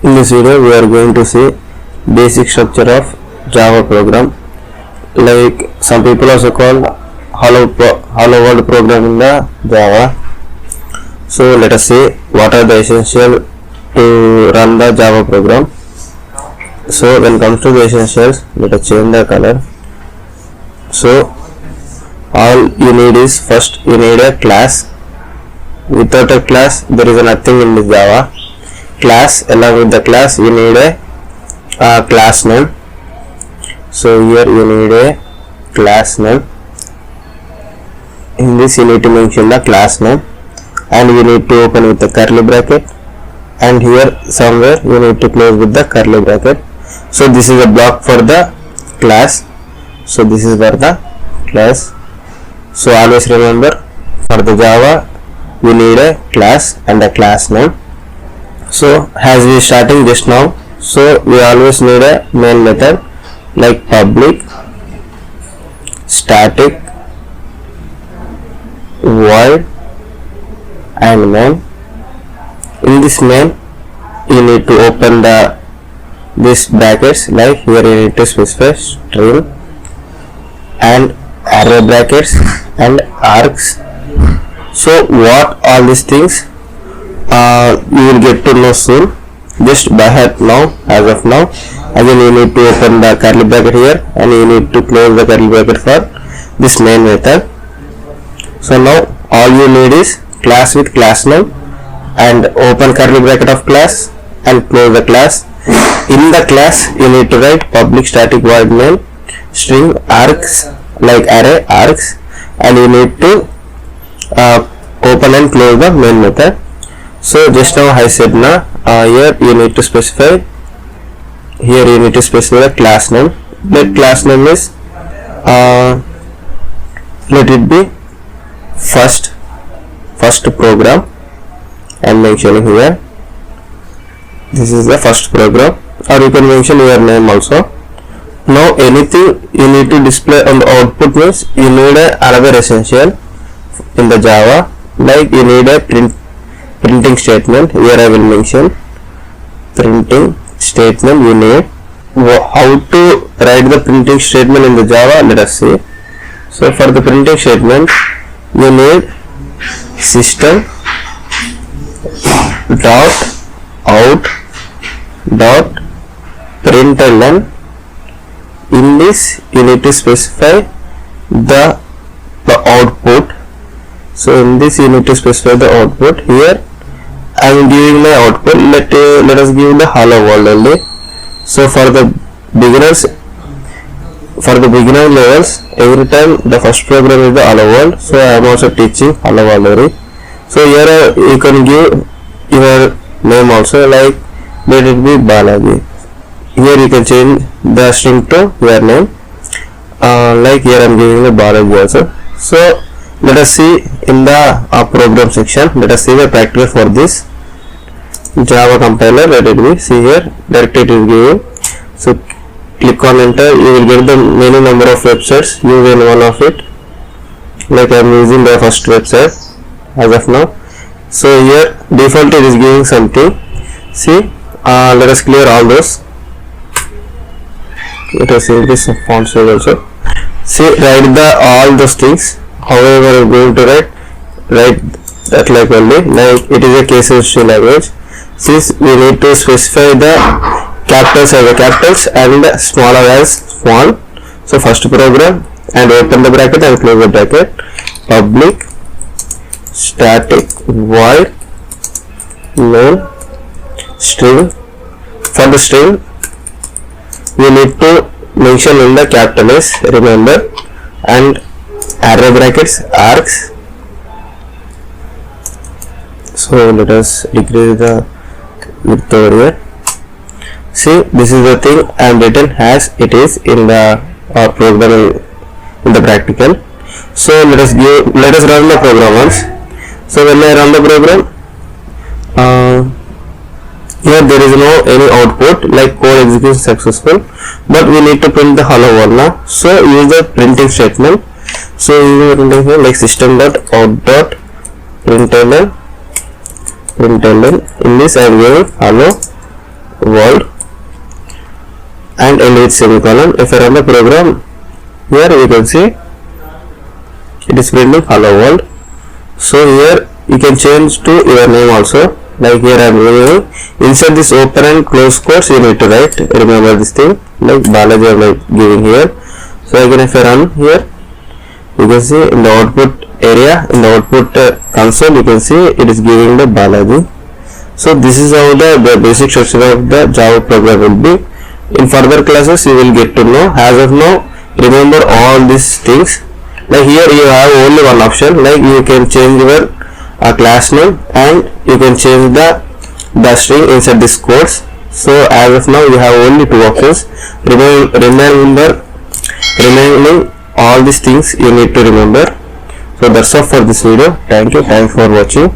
In this video we are going to see basic structure of Java program, like some people also call hello world program in the Java. So let us see what are the essential to run the Java program. So when it comes to the essentials, let us change the color. So all you need is, first you need a class. Without a class there is nothing in the Java. Class, along with the class you need a class name. So here you need a class name. In this you need to mention the class name, and you need to open with the curly bracket, and here somewhere you need to close with the curly bracket. So this is a block for the class. So this is for the class. So always remember, for the Java we need a class and a class name. So as we starting just now, so we always need a main method like public static void and main. In this main you need to open this brackets, like here you need to specify string and array brackets and args. So what all these things you will get to know soon, just by heart now. As of now, again you need to open the curly bracket here, and you need to close the curly bracket for this main method. So now all you need is class with class name, and open curly bracket of class and close the class. In the class you need to write public static void main string args, like array args, and you need to open and close the main method. So just now I said here you need to specify, here you need to specify the class name. That class name is let it be first program. I am mentioning here this is the first program, or you can mention your name also. Now anything you need to display on the output means you need another essential in the Java, like you need a printing statement. Here I will mention printing statement. You need how to write the printing statement in the Java. Let us see. So for the printing statement you need system dot out dot println. In this you need to specify the output. So in this you need to specify the output. Here I am giving my output. Let us give the hello world only. So for the beginners, for the beginner levels, every time the first program is the hello world. So I am also teaching hello world only. So here you can give your name also, like let it be Balaji. Here you can change the string to your name, like here I am giving the Balaji also. So let us see in the program section. Let us see the practical for this Java compiler. Let it be, see here directly it is given. So click on enter. You will get the many number of websites. Use any one of it, like I am using the first website as of now. So here default it is giving something. See, let us clear all those. Let us see this font size also. See, write the all those things. However I am going to write that like only, like it is a case-sensitive language. Since we need to specify the capitals as the capitals and the smaller as small. So first program, and open the bracket and close the bracket. Public static void main string. For the string we need to mention in the capital S, remember, and array brackets args. So let us decrease the width over here. See, this is the thing I am written as it is in the program in the practical. So let us run the program once. So when I run the program, here there is no any output, like code execution successful, but we need to print the hello world now. So use the printing statement. So using the printing statement like system dot out dot println. In this I am giving hello world and end with semicolon. If I run the program, here you can see it is printing hello world. So here you can change to your name also, like here I am giving inside this open and close quotes you need to write, remember this thing, like Balaji I am like giving here. So again if I run here, you can see in the output area, in the output console, you can see it is giving the Balaji. So this is how the basic structure of the Java program will be. In further classes you will get to know. As of now, remember all these things. Like here you have only one option, like you can change your class name and you can change the string inside this codes. So as of now you have only two options. Remember remaining all these things you need to remember. So that's all for this video. Thank you. Thanks for watching.